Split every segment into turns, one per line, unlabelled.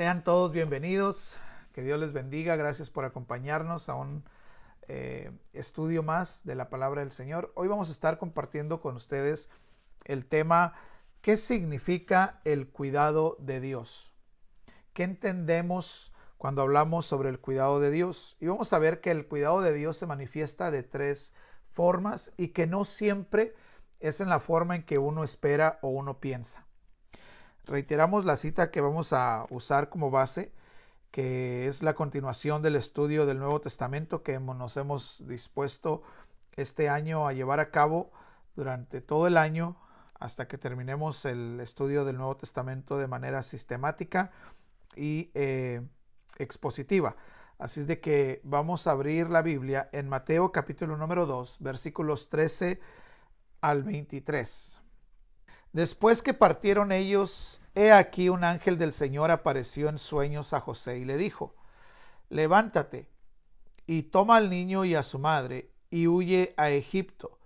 Sean todos bienvenidos, que Dios les bendiga, gracias por acompañarnos a un estudio más de la palabra del Señor. Hoy vamos a estar compartiendo con ustedes el tema ¿qué significa el cuidado de Dios? ¿Qué entendemos cuando hablamos sobre el cuidado de Dios? Y vamos a ver que el cuidado de Dios se manifiesta de tres formas y que no siempre es en la forma en que uno espera o uno piensa. Reiteramos la cita que vamos a usar como base, que es la continuación del estudio del Nuevo Testamento que nos hemos dispuesto este año a llevar a cabo durante todo el año hasta que terminemos el estudio del Nuevo Testamento de manera sistemática y expositiva. Así es de que vamos a abrir la Biblia en Mateo capítulo número 2, versículos 13 al 23. Después que partieron ellos, he aquí un ángel del Señor apareció en sueños a José y le dijo: levántate y toma al niño y a su madre y huye a Egipto.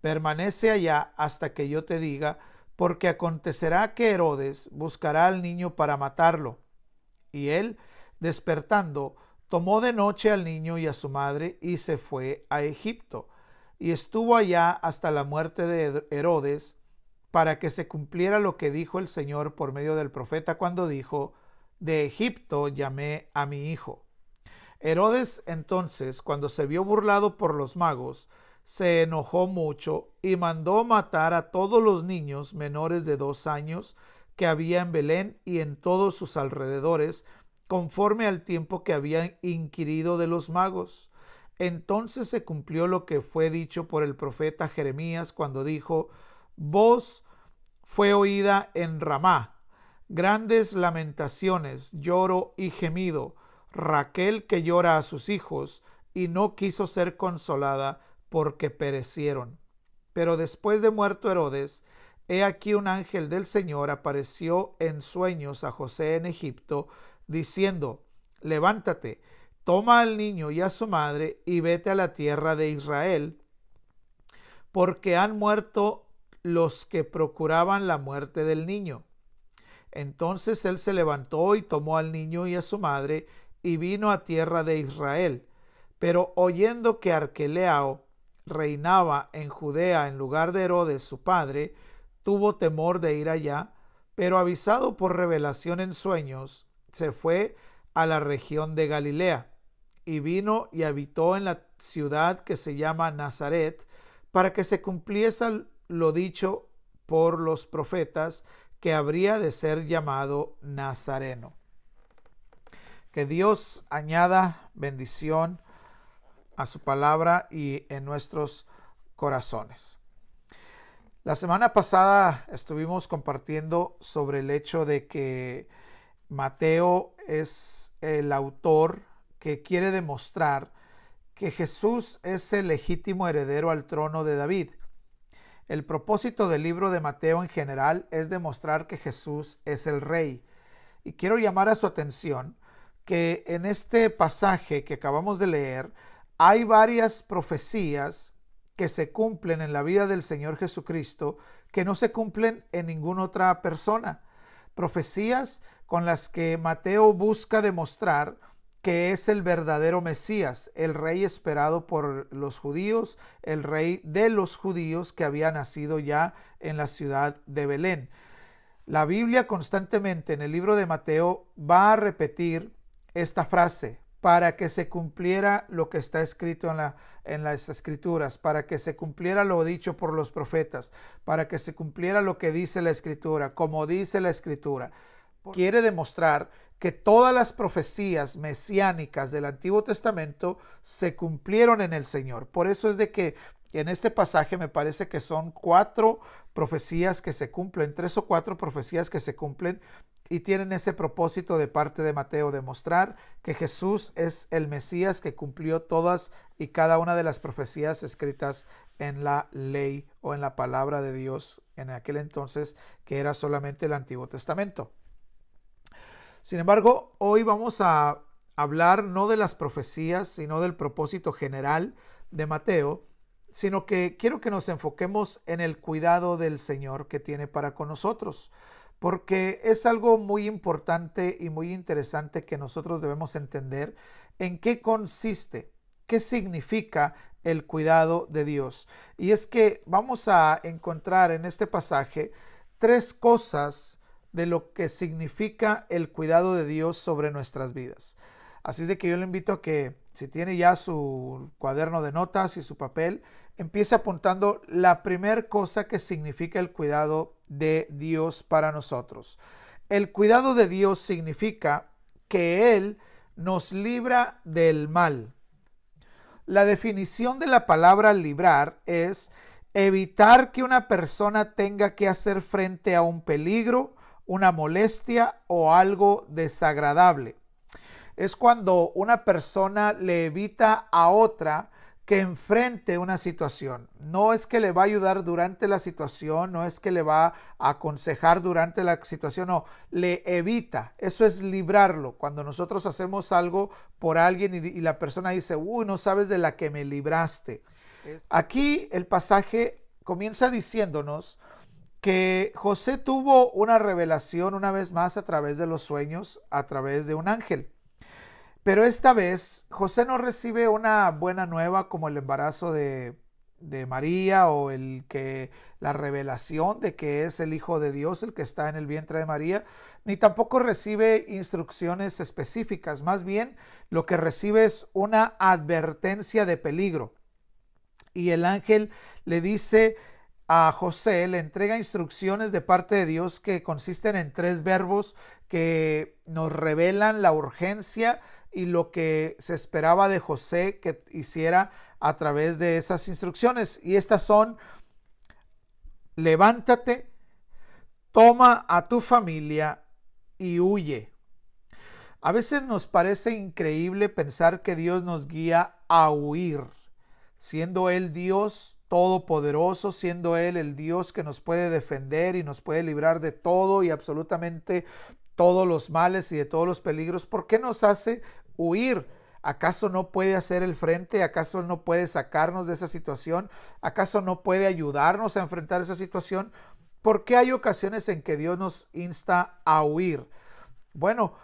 Permanece allá hasta que yo te diga, porque acontecerá que Herodes buscará al niño para matarlo. Y él, despertando, tomó de noche al niño y a su madre y se fue a Egipto. Y estuvo allá hasta la muerte de Herodes, para que se cumpliera lo que dijo el Señor por medio del profeta cuando dijo: de Egipto llamé a mi hijo. Herodes entonces, cuando se vio burlado por los magos, se enojó mucho y mandó matar a todos los niños menores de 2 años que había en Belén y en todos sus alrededores, conforme al tiempo que habían inquirido de los magos. Entonces se cumplió lo que fue dicho por el profeta Jeremías cuando dijo: voz fue oída en Ramá, grandes lamentaciones, lloro y gemido, Raquel que llora a sus hijos y no quiso ser consolada porque perecieron. Pero después de muerto Herodes, he aquí un ángel del Señor apareció en sueños a José en Egipto, diciendo: levántate, toma al niño y a su madre y vete a la tierra de Israel, porque han muerto los que procuraban la muerte del niño. Entonces él se levantó y tomó al niño y a su madre y vino a tierra de Israel. Pero oyendo que Arquelao reinaba en Judea en lugar de Herodes su padre, tuvo temor de ir allá, pero avisado por revelación en sueños, se fue a la región de Galilea y vino y habitó en la ciudad que se llama Nazaret, para que se cumpliese lo dicho por los profetas, que habría de ser llamado Nazareno. Que Dios añada bendición a su palabra y en nuestros corazones. La semana pasada estuvimos compartiendo sobre el hecho de que Mateo es el autor que quiere demostrar que Jesús es el legítimo heredero al trono de David. El propósito del libro de Mateo en general es demostrar que Jesús es el rey. Y quiero llamar a su atención que en este pasaje que acabamos de leer hay varias profecías que se cumplen en la vida del Señor Jesucristo que no se cumplen en ninguna otra persona. Profecías con las que Mateo busca demostrar que es el verdadero Mesías, el rey esperado por los judíos, el rey de los judíos que había nacido ya en la ciudad de Belén. La Biblia constantemente en el libro de Mateo va a repetir esta frase: para que se cumpliera lo que está escrito en las escrituras, para que se cumpliera lo dicho por los profetas, para que se cumpliera lo que dice la escritura, como dice la escritura. Quiere demostrar que todas las profecías mesiánicas del Antiguo Testamento se cumplieron en el Señor. Por eso es de que en este pasaje me parece que son 4 profecías que se cumplen, 3 o 4 profecías que se cumplen y tienen ese propósito de parte de Mateo, demostrar que Jesús es el Mesías que cumplió todas y cada una de las profecías escritas en la ley o en la palabra de Dios en aquel entonces, que era solamente el Antiguo Testamento. Sin embargo, hoy vamos a hablar no de las profecías, sino del propósito general de Mateo, sino que quiero que nos enfoquemos en el cuidado del Señor que tiene para con nosotros. porque es algo muy importante y muy interesante que nosotros debemos entender en qué consiste, qué significa el cuidado de Dios. Y es que vamos a encontrar en este pasaje tres cosas de lo que significa el cuidado de Dios sobre nuestras vidas. Así es de que yo le invito a que, si tiene ya su cuaderno de notas y su papel, empiece apuntando la primera cosa que significa el cuidado de Dios para nosotros. El cuidado de Dios significa que Él nos libra del mal. La definición de la palabra librar es evitar que una persona tenga que hacer frente a un peligro, una molestia o algo desagradable. Es cuando una persona le evita a otra que enfrente una situación. No es que le va a ayudar durante la situación, no es que le va a aconsejar durante la situación, no, le evita. Eso es librarlo. Cuando nosotros hacemos algo por alguien y la persona dice, uy, no sabes de la que me libraste. Aquí el pasaje comienza diciéndonos que José tuvo una revelación una vez más a través de los sueños, a través de un ángel. Pero esta vez José no recibe una buena nueva como el embarazo de María o la revelación de que es el Hijo de Dios el que está en el vientre de María, ni tampoco recibe instrucciones específicas. Más bien lo que recibe es una advertencia de peligro. Y el ángel le dice a José, le entrega instrucciones de parte de Dios que consisten en tres verbos que nos revelan la urgencia y lo que se esperaba de José que hiciera a través de esas instrucciones. Y estas son: levántate, toma a tu familia y huye. A veces nos parece increíble pensar que Dios nos guía a huir, siendo Él Dios todopoderoso, siendo Él el Dios que nos puede defender y nos puede librar de todo y absolutamente todos los males y de todos los peligros. ¿Por qué nos hace huir? ¿Acaso no puede hacer el frente? ¿Acaso no puede sacarnos de esa situación? ¿Acaso no puede ayudarnos a enfrentar esa situación? ¿Por qué hay ocasiones en que Dios nos insta a huir? Bueno,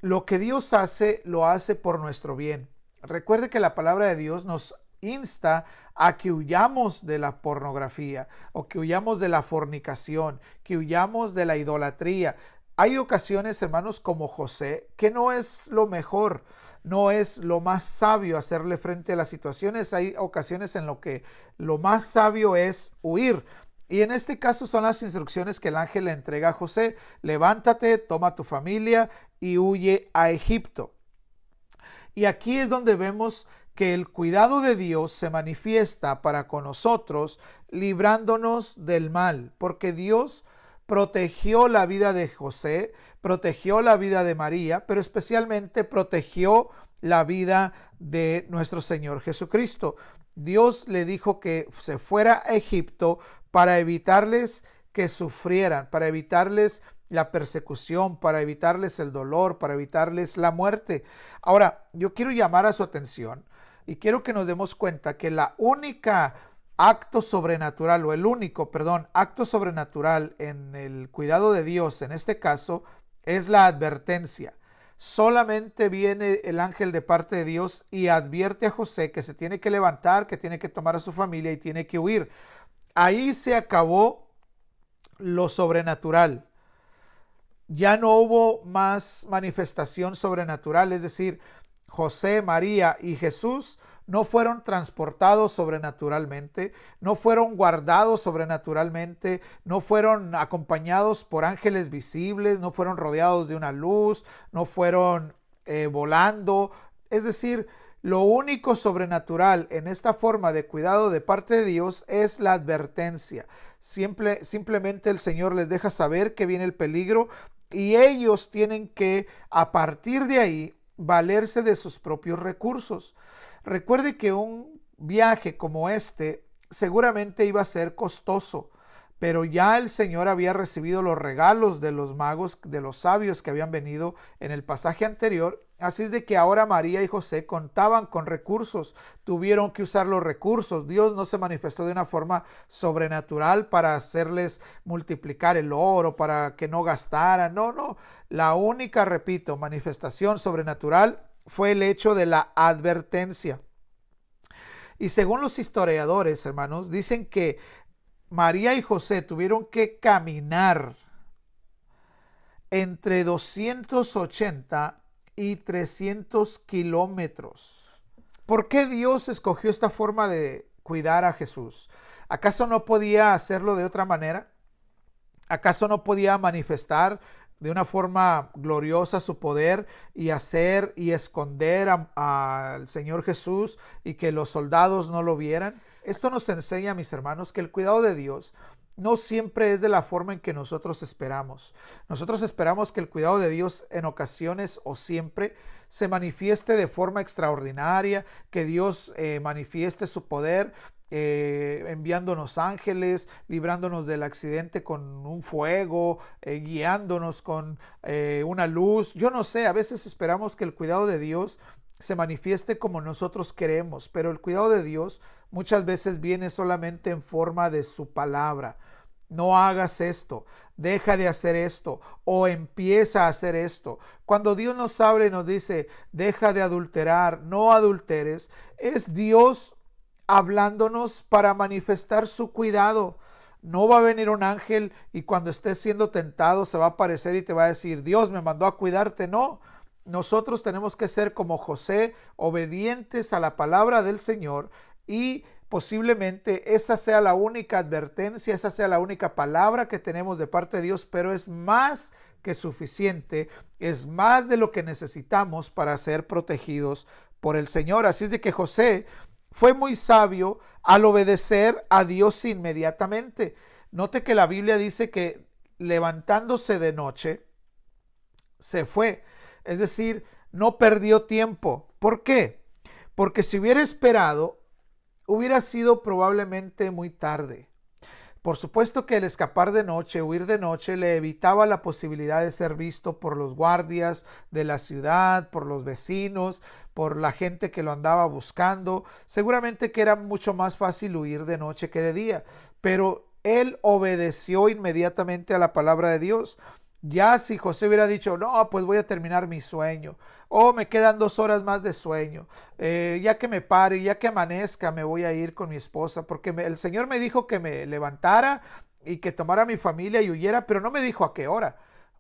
lo que Dios hace, lo hace por nuestro bien. Recuerde que la palabra de Dios nos insta a que huyamos de la pornografía o que huyamos de la fornicación, que huyamos de la idolatría. Hay ocasiones, hermanos, como José, que no es lo mejor, no es lo más sabio hacerle frente a las situaciones. Hay ocasiones en lo que lo más sabio es huir. Y en este caso son las instrucciones que el ángel le entrega a José: levántate, toma tu familia y huye a Egipto. Y aquí es donde vemos que el cuidado de Dios se manifiesta para con nosotros, librándonos del mal, porque Dios protegió la vida de José, protegió la vida de María, pero especialmente protegió la vida de nuestro Señor Jesucristo. Dios le dijo que se fuera a Egipto para evitarles que sufrieran, para evitarles la persecución, para evitarles el dolor, para evitarles la muerte. Ahora, yo quiero llamar a su atención y quiero que nos demos cuenta que el único acto sobrenatural en el cuidado de Dios, en este caso, es la advertencia. Solamente viene el ángel de parte de Dios y advierte a José que se tiene que levantar, que tiene que tomar a su familia y tiene que huir. Ahí se acabó lo sobrenatural. Ya no hubo más manifestación sobrenatural, es decir, José, María y Jesús no fueron transportados sobrenaturalmente, no fueron guardados sobrenaturalmente, no fueron acompañados por ángeles visibles, no fueron rodeados de una luz, no fueron volando. Es decir, lo único sobrenatural en esta forma de cuidado de parte de Dios es la advertencia. Simplemente el Señor les deja saber que viene el peligro y ellos tienen que, a partir de ahí, valerse de sus propios recursos. Recuerde que un viaje como este seguramente iba a ser costoso, pero ya el Señor había recibido los regalos de los magos, de los sabios que habían venido en el pasaje anterior, Así es de que ahora María y José contaban con recursos, tuvieron que usar los recursos. Dios no se manifestó de una forma sobrenatural para hacerles multiplicar el oro, para que no gastaran. No, no. La única, repito, manifestación sobrenatural fue el hecho de la advertencia. Y según los historiadores, hermanos, dicen que María y José tuvieron que caminar entre 280 y 300 kilómetros. ¿Por qué Dios escogió esta forma de cuidar a Jesús? ¿Acaso no podía hacerlo de otra manera? ¿Acaso no podía manifestar de una forma gloriosa su poder y hacer y esconder al Señor Jesús y que los soldados no lo vieran? Esto nos enseña, mis hermanos, que el cuidado de Dios no siempre es de la forma en que nosotros esperamos. Nosotros esperamos que el cuidado de Dios en ocasiones o siempre se manifieste de forma extraordinaria, que Dios manifieste su poder enviándonos ángeles, librándonos del accidente con un fuego, guiándonos con una luz. Yo no sé, a veces esperamos que el cuidado de Dios se manifieste como nosotros queremos, pero el cuidado de Dios muchas veces viene solamente en forma de su palabra. No hagas esto, deja de hacer esto o empieza a hacer esto. Cuando Dios nos habla y nos dice, deja de adulterar, no adulteres, es Dios hablándonos para manifestar su cuidado. No va a venir un ángel y cuando estés siendo tentado se va a aparecer y te va a decir, Dios me mandó a cuidarte. No, nosotros tenemos que ser como José, obedientes a la palabra del Señor, y posiblemente esa sea la única advertencia, esa sea la única palabra que tenemos de parte de Dios, pero es más que suficiente, es más de lo que necesitamos para ser protegidos por el Señor. Así es de que José fue muy sabio al obedecer a Dios inmediatamente. Note que la Biblia dice que levantándose de noche, se fue. Es decir, no perdió tiempo. ¿Por qué? Porque si hubiera esperado, hubiera sido probablemente muy tarde. Por supuesto que el escapar de noche, huir de noche, le evitaba la posibilidad de ser visto por los guardias de la ciudad, por los vecinos, por la gente que lo andaba buscando. Seguramente que era mucho más fácil huir de noche que de día, pero él obedeció inmediatamente a la palabra de Dios. Ya si José hubiera dicho, no, pues voy a terminar mi sueño, o me quedan 2 horas más de sueño, ya que me pare, ya que amanezca, me voy a ir con mi esposa, porque el Señor me dijo que me levantara y que tomara a mi familia y huyera, pero no me dijo a qué hora.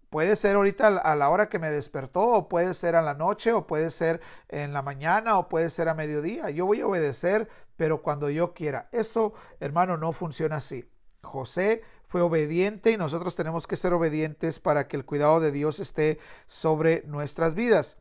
Puede ser ahorita a la hora que me despertó, o puede ser a la noche, o puede ser en la mañana, o puede ser a mediodía. Yo voy a obedecer, pero cuando yo quiera. Eso, hermano, no funciona así. José fue obediente y nosotros tenemos que ser obedientes para que el cuidado de Dios esté sobre nuestras vidas.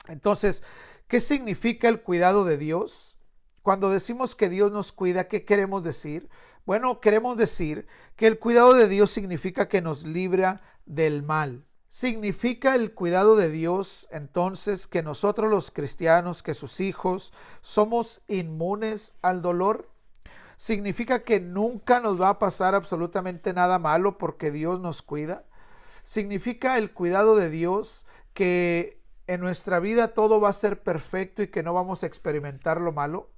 Entonces, ¿qué significa el cuidado de Dios? Cuando decimos que Dios nos cuida, ¿qué queremos decir? Bueno, queremos decir que el cuidado de Dios significa que nos libra del mal. ¿Significa el cuidado de Dios entonces que nosotros los cristianos, que sus hijos, somos inmunes al dolor? ¿Significa que nunca nos va a pasar absolutamente nada malo porque Dios nos cuida? ¿Significa el cuidado de Dios que en nuestra vida todo va a ser perfecto y que no vamos a experimentar lo malo?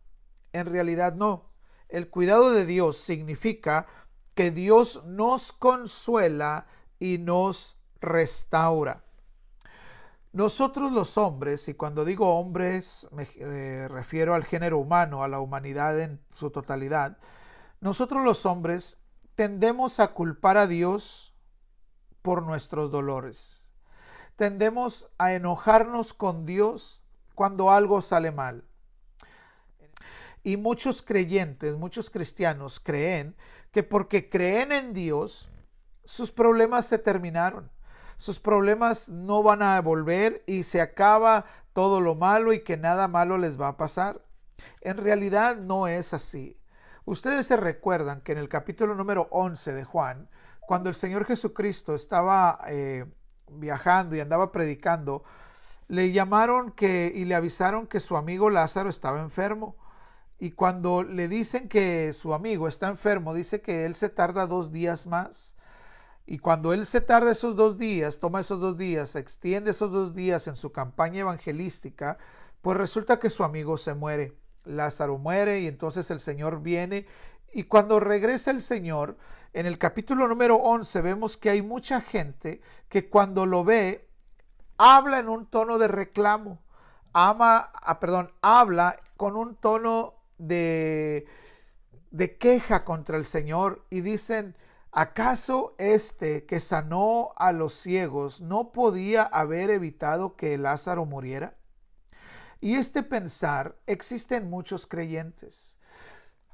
En realidad no. El cuidado de Dios significa que Dios nos consuela y nos restaura. Nosotros los hombres, y cuando digo hombres me refiero al género humano, a la humanidad en su totalidad, nosotros los hombres tendemos a culpar a Dios por nuestros dolores. Tendemos a enojarnos con Dios cuando algo sale mal. Y muchos creyentes, muchos cristianos creen que porque creen en Dios, sus problemas se terminaron. Sus problemas no van a volver y se acaba todo lo malo y que nada malo les va a pasar. En realidad no es así. Ustedes se recuerdan que en el capítulo número 11 de Juan, cuando el Señor Jesucristo estaba viajando y andaba predicando, le llamaron y le avisaron que su amigo Lázaro estaba enfermo. Y cuando le dicen que su amigo está enfermo, dice que él se tarda 2 días más. Y cuando él se tarda esos 2 días, toma esos 2 días, extiende esos 2 días en su campaña evangelística, pues resulta que su amigo se muere. Lázaro muere y entonces el Señor viene. Y cuando regresa el Señor, en el capítulo número 11 vemos que hay mucha gente que cuando lo ve, habla en un tono de reclamo, habla con un tono de queja contra el Señor y dicen, ¿acaso este que sanó a los ciegos no podía haber evitado que Lázaro muriera? Y este pensar existe en muchos creyentes.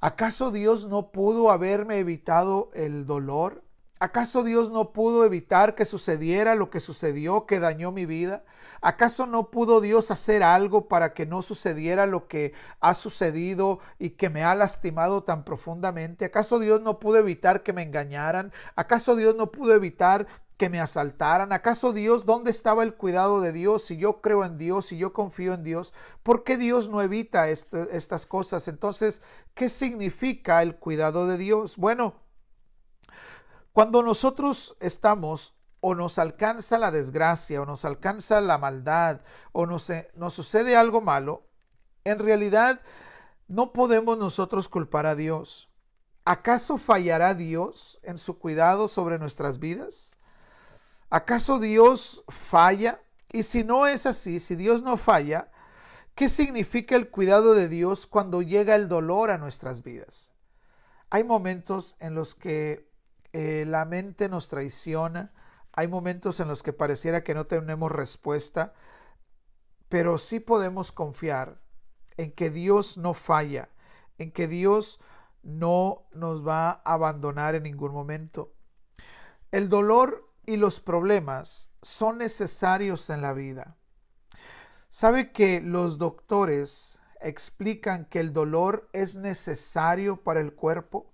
¿Acaso Dios no pudo haberme evitado el dolor? ¿Acaso Dios no pudo evitar que sucediera lo que sucedió, que dañó mi vida? ¿Acaso no pudo Dios hacer algo para que no sucediera lo que ha sucedido y que me ha lastimado tan profundamente? ¿Acaso Dios no pudo evitar que me engañaran? ¿Acaso Dios no pudo evitar que me asaltaran? ¿Acaso Dios, dónde estaba el cuidado de Dios? Si yo creo en Dios, si yo confío en Dios, ¿por qué Dios no evita estas cosas? Entonces, ¿qué significa el cuidado de Dios? Bueno, cuando nosotros estamos o nos alcanza la desgracia o nos alcanza la maldad o nos sucede algo malo, en realidad no podemos nosotros culpar a Dios. ¿Acaso fallará Dios en su cuidado sobre nuestras vidas? ¿Acaso Dios falla? Y si no es así, si Dios no falla, ¿qué significa el cuidado de Dios cuando llega el dolor a nuestras vidas? Hay momentos en los que la mente nos traiciona, hay momentos en los que pareciera que no tenemos respuesta, pero sí podemos confiar en que Dios no falla, en que Dios no nos va a abandonar en ningún momento. El dolor y los problemas son necesarios en la vida. ¿Sabe que los doctores explican que el dolor es necesario para el cuerpo?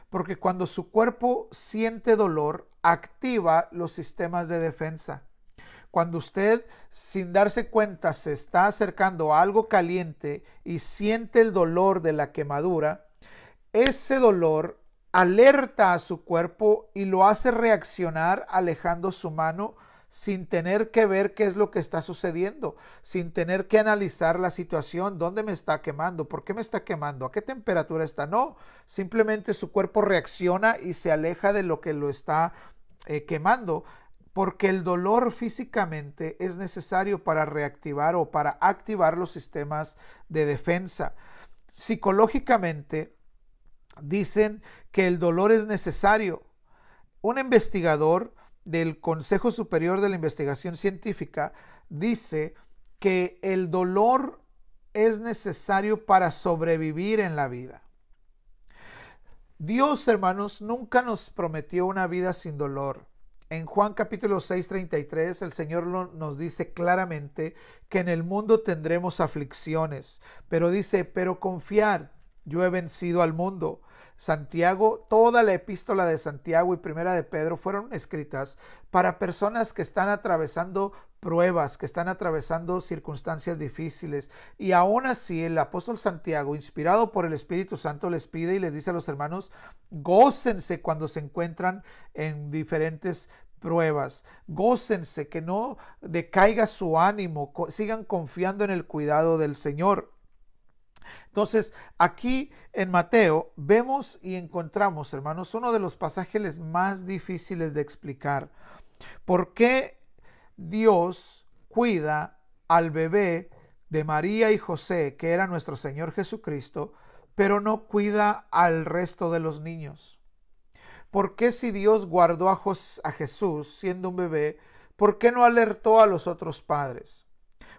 Porque cuando su cuerpo siente dolor, activa los sistemas de defensa. Cuando usted, sin darse cuenta, se está acercando a algo caliente y siente el dolor de la quemadura, ese dolor alerta a su cuerpo y lo hace reaccionar alejando su mano sin tener que ver qué es lo que está sucediendo, sin tener que analizar la situación, dónde me está quemando, por qué me está quemando, a qué temperatura está. No, simplemente su cuerpo reacciona y se aleja de lo que lo está quemando, porque el dolor físicamente es necesario para reactivar o para activar los sistemas de defensa. Psicológicamente dicen que el dolor es necesario. Un investigador del Consejo Superior de la Investigación Científica dice que el dolor es necesario para sobrevivir en la vida. Dios, hermanos, nunca nos prometió una vida sin dolor. En Juan capítulo 6:33 el Señor nos dice claramente que en el mundo tendremos aflicciones, pero dice, pero confiad, yo he vencido al mundo. Santiago, toda la epístola de Santiago y primera de Pedro fueron escritas para personas que están atravesando pruebas, que están atravesando circunstancias difíciles. Y aún así el apóstol Santiago, inspirado por el Espíritu Santo, les pide y les dice a los hermanos, gócense cuando se encuentran en diferentes pruebas, gócense, que no decaiga su ánimo, sigan confiando en el cuidado del Señor. Entonces, aquí en Mateo vemos y encontramos, hermanos, uno de los pasajes más difíciles de explicar. ¿Por qué Dios cuida al bebé de María y José, que era nuestro Señor Jesucristo, pero no cuida al resto de los niños? ¿Por qué si Dios guardó a Jesús siendo un bebé, por qué no alertó a los otros padres?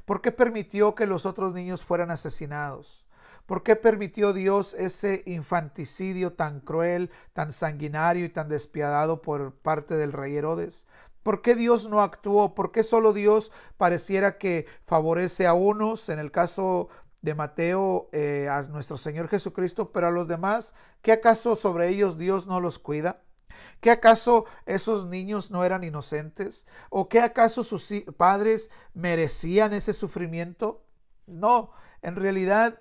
¿Por qué permitió que los otros niños fueran asesinados? ¿Por qué permitió Dios ese infanticidio tan cruel, tan sanguinario y tan despiadado por parte del rey Herodes? ¿Por qué Dios no actuó? ¿Por qué solo Dios pareciera que favorece a unos, en el caso de Mateo, a nuestro Señor Jesucristo, pero a los demás, ¿qué acaso sobre ellos Dios no los cuida? ¿Qué acaso esos niños no eran inocentes? ¿O qué acaso sus padres merecían ese sufrimiento? No, en realidad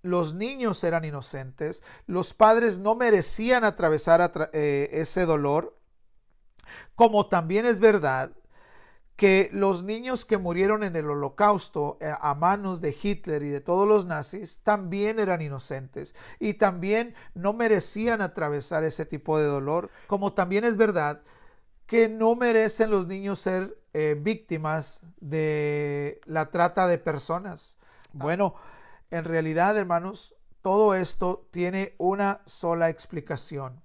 los niños eran inocentes, los padres no merecían atravesar ese dolor, Como también es verdad que los niños que murieron en el Holocausto a manos de Hitler y de todos los nazis también eran inocentes y también no merecían atravesar ese tipo de dolor. Como también es verdad que no merecen los niños ser víctimas de la trata de personas. Bueno, en realidad, hermanos, todo esto tiene una sola explicación: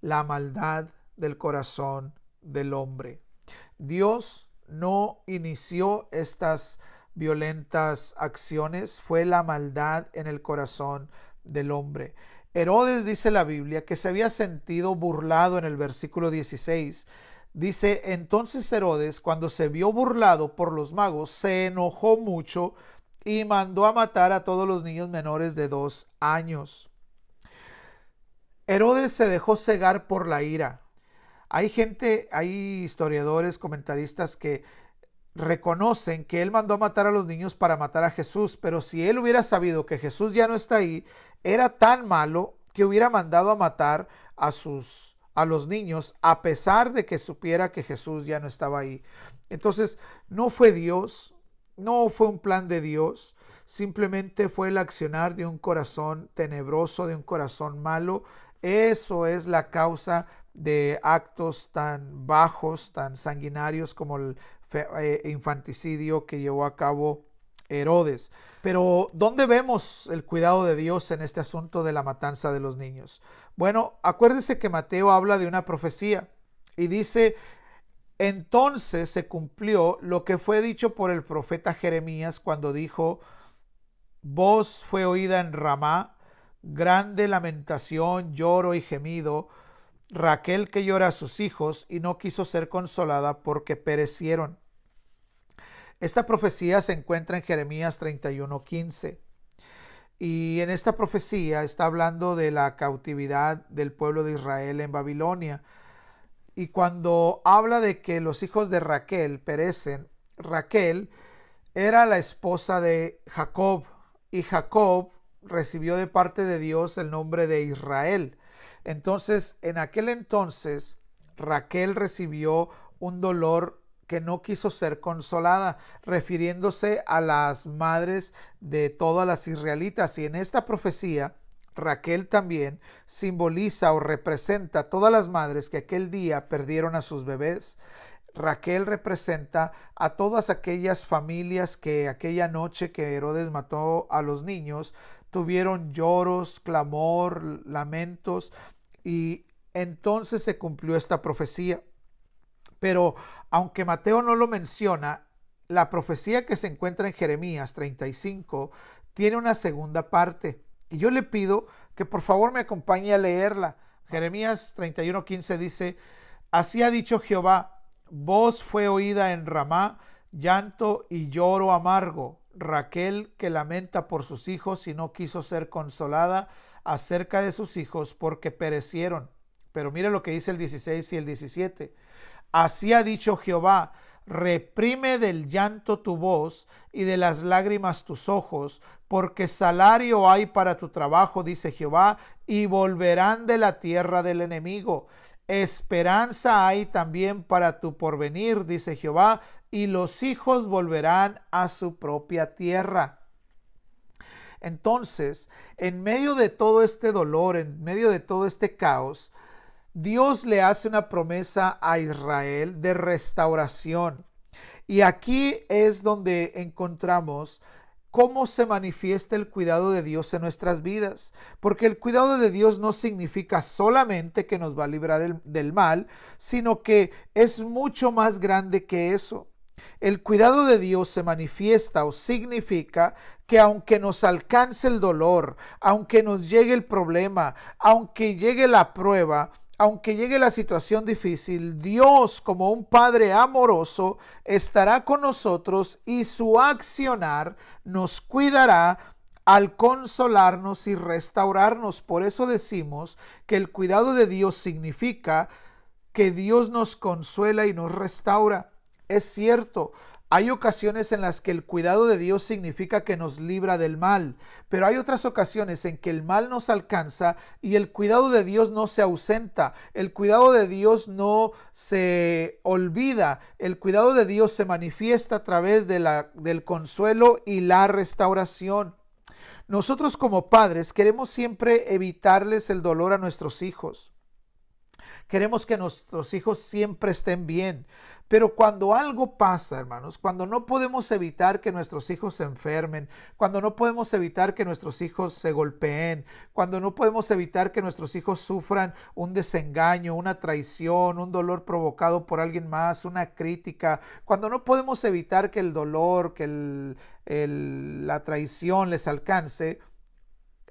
la maldad del corazón del hombre. Dios no inició estas violentas acciones, fue la maldad en el corazón del hombre. Herodes, dice la Biblia, que se había sentido burlado en el versículo 16. Dice, entonces Herodes, cuando se vio burlado por los magos, se enojó mucho y mandó a matar a todos los niños menores de 2 años. Herodes se dejó cegar por la ira. Hay historiadores, comentaristas que reconocen que él mandó a matar a los niños para matar a Jesús, pero si él hubiera sabido que Jesús ya no está ahí, era tan malo que hubiera mandado a matar a los niños a pesar de que supiera que Jesús ya no estaba ahí. Entonces, no fue Dios, no fue un plan de Dios, simplemente fue el accionar de un corazón tenebroso, de un corazón malo. Eso es la causa de actos tan bajos, tan sanguinarios como el infanticidio que llevó a cabo Herodes. Pero ¿dónde vemos el cuidado de Dios en este asunto de la matanza de los niños? Bueno, acuérdese que Mateo habla de una profecía y dice, entonces se cumplió lo que fue dicho por el profeta Jeremías cuando dijo, voz fue oída en Ramá, grande lamentación, lloro y gemido, Raquel que llora a sus hijos y no quiso ser consolada porque perecieron. Esta profecía se encuentra en Jeremías 31:15 y en esta profecía está hablando de la cautividad del pueblo de Israel en Babilonia. Y cuando habla de que los hijos de Raquel perecen, Raquel era la esposa de Jacob y Jacob recibió de parte de Dios el nombre de Israel. Entonces, en aquel entonces, Raquel recibió un dolor que no quiso ser consolada, refiriéndose a las madres de todas las israelitas. Y en esta profecía, Raquel también simboliza o representa a todas las madres que aquel día perdieron a sus bebés. Raquel representa a todas aquellas familias que aquella noche que Herodes mató a los niños tuvieron lloros, clamor, lamentos, y entonces se cumplió esta profecía. Pero aunque Mateo no lo menciona, la profecía que se encuentra en Jeremías 35 tiene una segunda parte. Y yo le pido que por favor me acompañe a leerla. Jeremías 31:15 dice, así ha dicho Jehová, voz fue oída en Ramá, llanto y lloro amargo, Raquel que lamenta por sus hijos y no quiso ser consolada acerca de sus hijos porque perecieron. Pero mire lo que dice el 16 y el 17. Así ha dicho Jehová, reprime del llanto tu voz y de las lágrimas tus ojos, porque salario hay para tu trabajo, dice Jehová, y volverán de la tierra del enemigo. Esperanza hay también para tu porvenir, dice Jehová, y los hijos volverán a su propia tierra. Entonces, en medio de todo este dolor, en medio de todo este caos, Dios le hace una promesa a Israel de restauración. Y aquí es donde encontramos cómo se manifiesta el cuidado de Dios en nuestras vidas. Porque el cuidado de Dios no significa solamente que nos va a librar del mal, sino que es mucho más grande que eso. El cuidado de Dios se manifiesta o significa que aunque nos alcance el dolor, aunque nos llegue el problema, aunque llegue la prueba, aunque llegue la situación difícil, Dios como un Padre amoroso estará con nosotros y su accionar nos cuidará al consolarnos y restaurarnos. Por eso decimos que el cuidado de Dios significa que Dios nos consuela y nos restaura. Es cierto, Hay ocasiones en las que el cuidado de Dios significa que nos libra del mal, pero hay otras ocasiones en que el mal nos alcanza y el cuidado de Dios no se ausenta, el cuidado de Dios no se olvida, el cuidado de Dios se manifiesta a través del consuelo y la restauración. Nosotros como padres queremos siempre evitarles el dolor a nuestros hijos. Queremos que nuestros hijos siempre estén bien. Pero cuando algo pasa, hermanos, cuando no podemos evitar que nuestros hijos se enfermen, cuando no podemos evitar que nuestros hijos se golpeen, cuando no podemos evitar que nuestros hijos sufran un desengaño, una traición, un dolor provocado por alguien más, una crítica, cuando no podemos evitar que el dolor, que la traición les alcance,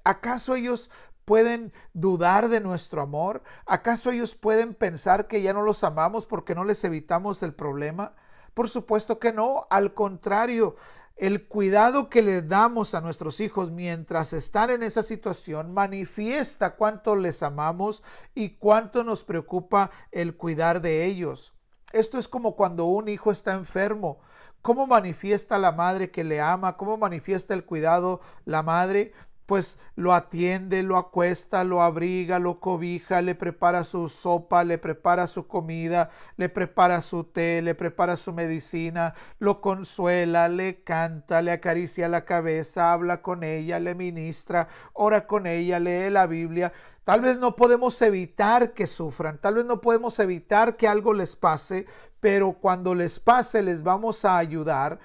¿acaso ellos pueden dudar de nuestro amor? ¿Acaso ellos pueden pensar que ya no los amamos porque no les evitamos el problema? Por supuesto que no, al contrario, el cuidado que le damos a nuestros hijos mientras están en esa situación manifiesta cuánto les amamos y cuánto nos preocupa el cuidar de ellos. Esto es como cuando un hijo está enfermo. ¿Cómo manifiesta la madre que le ama? ¿Cómo manifiesta el cuidado la madre? Pues lo atiende, lo acuesta, lo abriga, lo cobija, le prepara su sopa, le prepara su comida, le prepara su té, le prepara su medicina, lo consuela, le canta, le acaricia la cabeza, habla con ella, le ministra, ora con ella, lee la Biblia. Tal vez no podemos evitar que sufran, tal vez no podemos evitar que algo les pase, pero cuando les pase les vamos a ayudar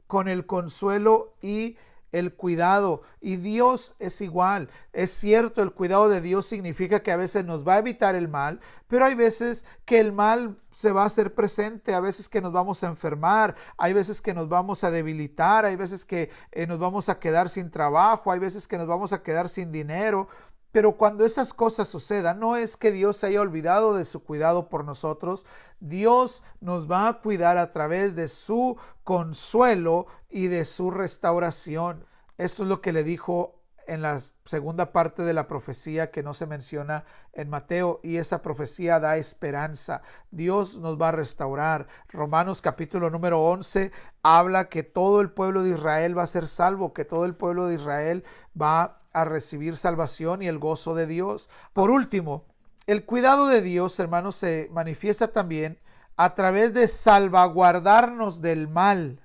con el consuelo y el cuidado. Y Dios es igual. Es cierto, el cuidado de Dios significa que a veces nos va a evitar el mal, pero hay veces que el mal se va a hacer presente, a veces que nos vamos a enfermar, hay veces que nos vamos a debilitar, hay veces que nos vamos a quedar sin trabajo, hay veces que nos vamos a quedar sin dinero. Pero cuando esas cosas sucedan, no es que Dios se haya olvidado de su cuidado por nosotros. Dios nos va a cuidar a través de su consuelo y de su restauración. Esto es lo que le dijo en la segunda parte de la profecía que no se menciona en Mateo, y esa profecía da esperanza. Dios nos va a restaurar. Romanos capítulo número 11 habla que todo el pueblo de Israel va a ser salvo, que todo el pueblo de Israel va a recibir salvación y el gozo de Dios. Por último, el cuidado de Dios, hermanos, se manifiesta también a través de salvaguardarnos del mal.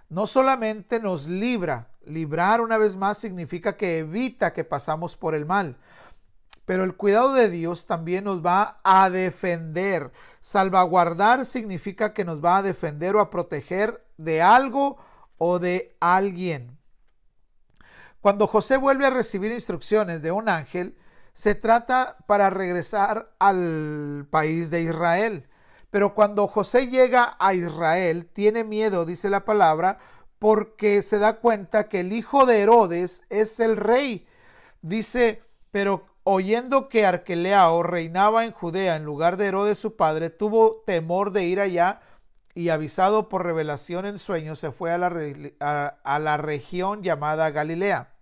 No solamente nos librar una vez más significa que evita que pasamos por el mal, pero el cuidado de Dios también nos va a defender. Salvaguardar significa que nos va a defender o a proteger de algo o de alguien. Cuando José vuelve a recibir instrucciones de un ángel, se trata para regresar al país de Israel. Pero cuando José llega a Israel, tiene miedo, dice la palabra, porque se da cuenta que el hijo de Herodes es el rey. Dice, pero oyendo que Arquelao reinaba en Judea en lugar de Herodes su padre, tuvo temor de ir allá y avisado por revelación en sueños se fue a la región llamada Galilea.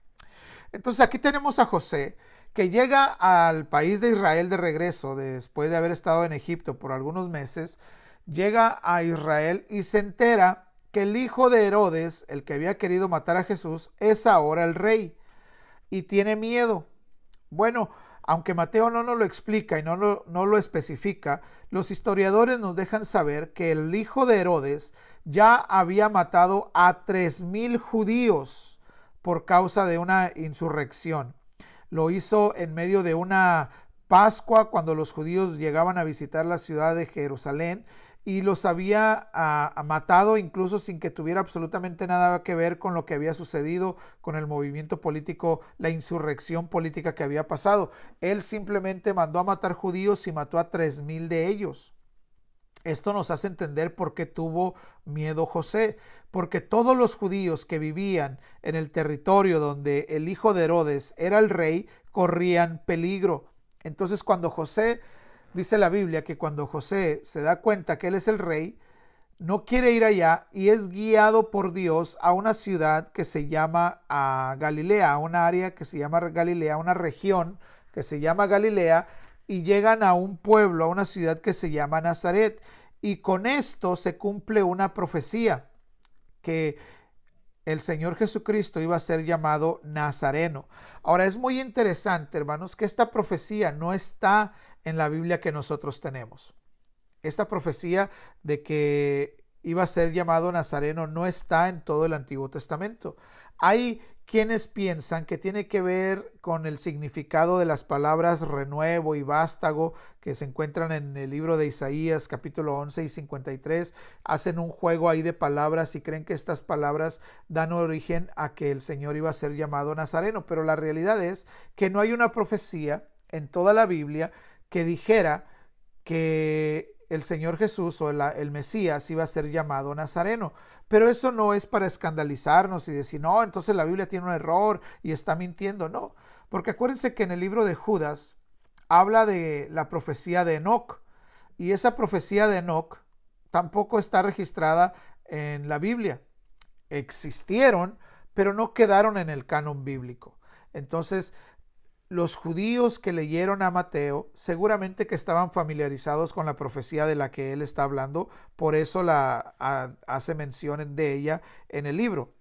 Entonces aquí tenemos a José que llega al país de Israel de regreso después de haber estado en Egipto por algunos meses, llega a Israel y se entera que el hijo de Herodes, el que había querido matar a Jesús, es ahora el rey y tiene miedo. Bueno, aunque Mateo no nos lo explica y no lo especifica, los historiadores nos dejan saber que el hijo de Herodes ya había matado a 3,000 judíos por causa de una insurrección. Lo hizo en medio de una Pascua cuando los judíos llegaban a visitar la ciudad de Jerusalén y los había matado incluso sin que tuviera absolutamente nada que ver con lo que había sucedido con el movimiento político, la insurrección política que había pasado. Él simplemente mandó a matar judíos y mató a 3,000 de ellos. Esto nos hace entender por qué tuvo miedo José, porque todos los judíos que vivían en el territorio donde el hijo de Herodes era el rey, corrían peligro. Entonces cuando José, dice la Biblia que cuando José se da cuenta que él es el rey, no quiere ir allá y es guiado por Dios a una ciudad que se llama Galilea, a una área que se llama Galilea, una región que se llama Galilea, y llegan a un pueblo, a una ciudad que se llama Nazaret. y con esto se cumple una profecía que el Señor Jesucristo iba a ser llamado Nazareno. Ahora es muy interesante, hermanos, que esta profecía no está en la Biblia que nosotros tenemos. Esta profecía de que iba a ser llamado Nazareno no está en todo el Antiguo Testamento. Hay quienes piensan que tiene que ver con el significado de las palabras renuevo y vástago que se encuentran en el libro de Isaías capítulo 11 y 53. Hacen un juego ahí de palabras y creen que estas palabras dan origen a que el Señor iba a ser llamado Nazareno, pero la realidad es que no hay una profecía en toda la Biblia que dijera que el Señor Jesús o el Mesías iba a ser llamado Nazareno. Pero eso no es para escandalizarnos y decir, no, entonces la Biblia tiene un error y está mintiendo. No, porque acuérdense que en el libro de Judas habla de la profecía de Enoc, y esa profecía de Enoc tampoco está registrada en la Biblia. Existieron, pero no quedaron en el canon bíblico. Entonces, los judíos que leyeron a Mateo seguramente que estaban familiarizados con la profecía de la que él está hablando, por eso hace mención de ella en el libro.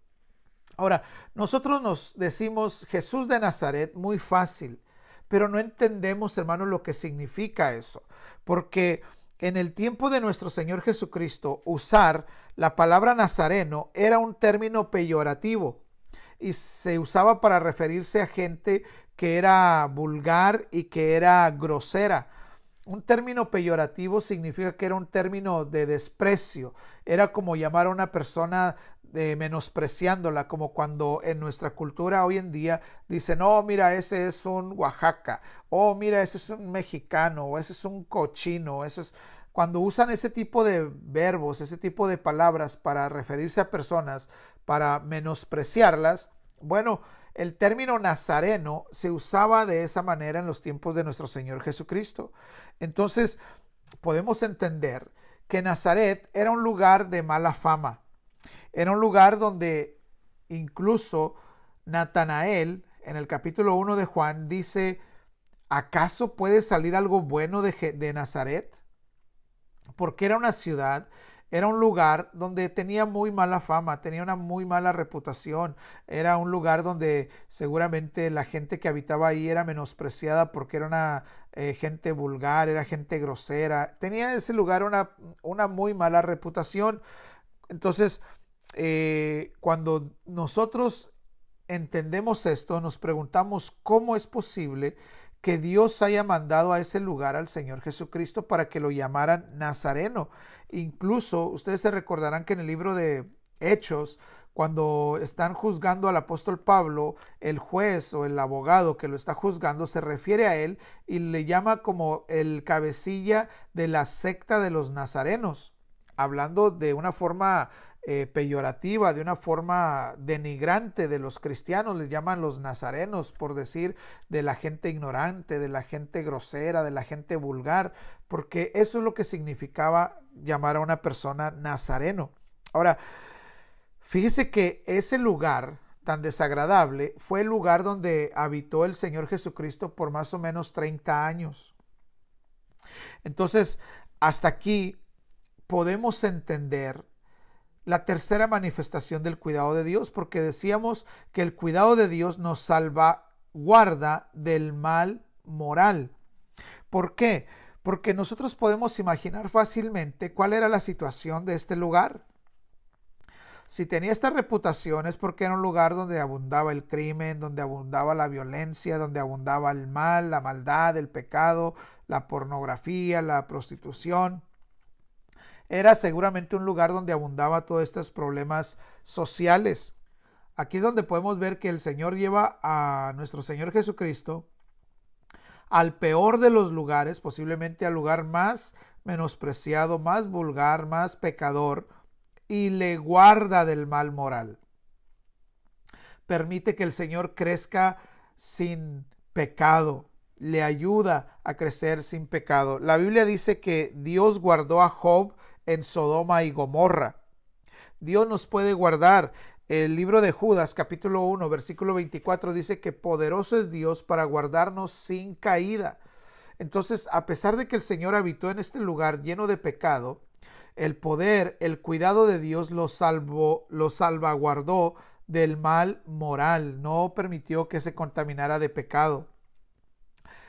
Ahora, nosotros nos decimos Jesús de Nazaret muy fácil, pero no entendemos, hermanos, lo que significa eso, porque en el tiempo de nuestro Señor Jesucristo, usar la palabra nazareno era un término peyorativo y se usaba para referirse a gente que era vulgar y que era grosera. Un término peyorativo significa que era un término de desprecio. Era como llamar a una persona menospreciándola, como cuando en nuestra cultura hoy en día dicen, oh, mira, ese es un Oaxaca, oh, mira, ese es un mexicano, o ese es un cochino. Eso es cuando usan ese tipo de verbos, ese tipo de palabras para referirse a personas, para menospreciarlas. Bueno, el término nazareno se usaba de esa manera en los tiempos de nuestro Señor Jesucristo. Entonces, podemos entender que Nazaret era un lugar de mala fama. Era un lugar donde incluso Natanael, en el capítulo 1 de Juan, dice, ¿acaso puede salir algo bueno de Nazaret? Porque era una ciudad, era un lugar donde tenía muy mala fama, tenía una muy mala reputación. Era un lugar donde seguramente la gente que habitaba ahí era menospreciada porque era una gente vulgar, era gente grosera. Tenía ese lugar una muy mala reputación. Entonces, cuando nosotros entendemos esto, nos preguntamos cómo es posible que Dios haya mandado a ese lugar al Señor Jesucristo para que lo llamaran Nazareno. Incluso ustedes se recordarán que en el libro de Hechos, cuando están juzgando al apóstol Pablo, el juez o el abogado que lo está juzgando se refiere a él y le llama como el cabecilla de la secta de los nazarenos, hablando de una forma peyorativa, de una forma denigrante de los cristianos. Les llaman los nazarenos, por decir, de la gente ignorante, de la gente grosera, de la gente vulgar, porque eso es lo que significaba llamar a una persona nazareno. Ahora, fíjese que ese lugar tan desagradable fue el lugar donde habitó el Señor Jesucristo por más o menos 30 años. Entonces, hasta aquí podemos entender la tercera manifestación del cuidado de Dios, porque decíamos que el cuidado de Dios nos salvaguarda del mal moral. ¿Por qué? Porque nosotros podemos imaginar fácilmente cuál era la situación de este lugar. Si tenía esta reputación es porque era un lugar donde abundaba el crimen, donde abundaba la violencia, donde abundaba el mal, la maldad, el pecado, la pornografía, la prostitución. Era seguramente un lugar donde abundaba todos estos problemas sociales. Aquí es donde podemos ver que el Señor lleva a nuestro Señor Jesucristo al peor de los lugares, posiblemente al lugar más menospreciado, más vulgar, más pecador, y le guarda del mal moral. Permite que el Señor crezca sin pecado, le ayuda a crecer sin pecado. La Biblia dice que Dios guardó a Job en Sodoma y Gomorra. Dios nos puede guardar. El libro de Judas, capítulo 1, versículo 24, dice que poderoso es Dios para guardarnos sin caída. Entonces, a pesar de que el Señor habitó en este lugar lleno de pecado, el poder, el cuidado de Dios lo salvaguardó del mal moral, no permitió que se contaminara de pecado.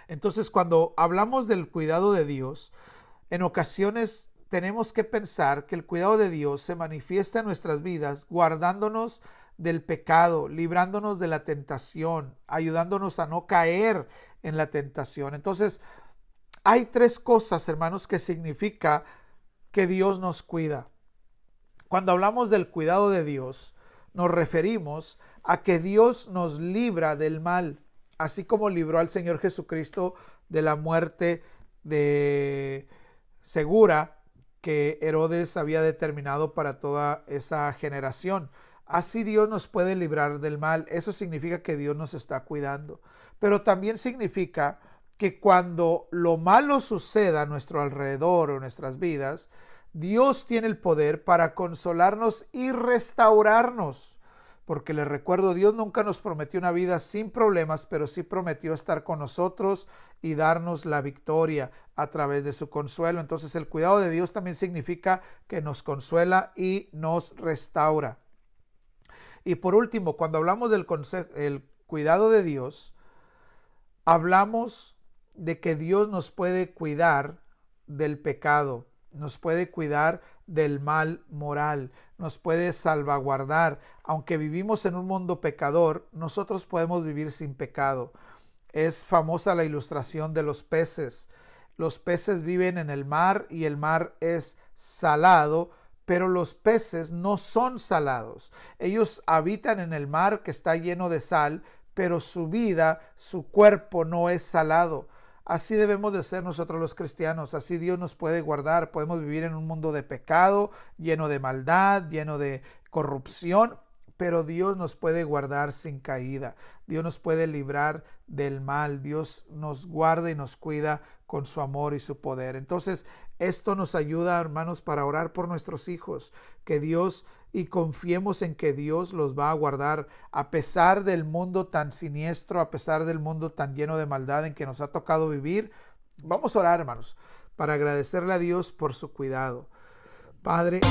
Entonces, cuando hablamos del cuidado de Dios, en ocasiones tenemos que pensar que el cuidado de Dios se manifiesta en nuestras vidas guardándonos del pecado, librándonos de la tentación, ayudándonos a no caer en la tentación. Entonces, hay tres cosas, hermanos, que significa que Dios nos cuida. Cuando hablamos del cuidado de Dios, nos referimos a que Dios nos libra del mal, así como libró al Señor Jesucristo de la muerte segura que Herodes había determinado para toda esa generación. Así Dios nos puede librar del mal. Eso significa que Dios nos está cuidando. Pero también significa que cuando lo malo suceda a nuestro alrededor o en nuestras vidas, Dios tiene el poder para consolarnos y restaurarnos. Porque les recuerdo, Dios nunca nos prometió una vida sin problemas, pero sí prometió estar con nosotros y darnos la victoria a través de su consuelo. Entonces el cuidado de Dios también significa que nos consuela y nos restaura. Y por último, cuando hablamos del cuidado de Dios, hablamos de que Dios nos puede cuidar del pecado, nos puede cuidar del mal moral, nos puede salvaguardar. Aunque vivimos en un mundo pecador, nosotros podemos vivir sin pecado. Es famosa la ilustración de los peces. Los peces viven en el mar y el mar es salado, pero los peces no son salados. Ellos habitan en el mar que está lleno de sal, pero su vida, su cuerpo no es salado. Así debemos de ser nosotros los cristianos, así Dios nos puede guardar. Podemos vivir en un mundo de pecado, lleno de maldad, lleno de corrupción, pero Dios nos puede guardar sin caída. Dios nos puede librar del mal. Dios nos guarda y nos cuida con su amor y su poder. Entonces, esto nos ayuda, hermanos, para orar por nuestros hijos, que Dios, y confiemos en que Dios los va a guardar a pesar del mundo tan siniestro, a pesar del mundo tan lleno de maldad en que nos ha tocado vivir. Vamos a orar, hermanos, para agradecerle a Dios por su cuidado. Padre,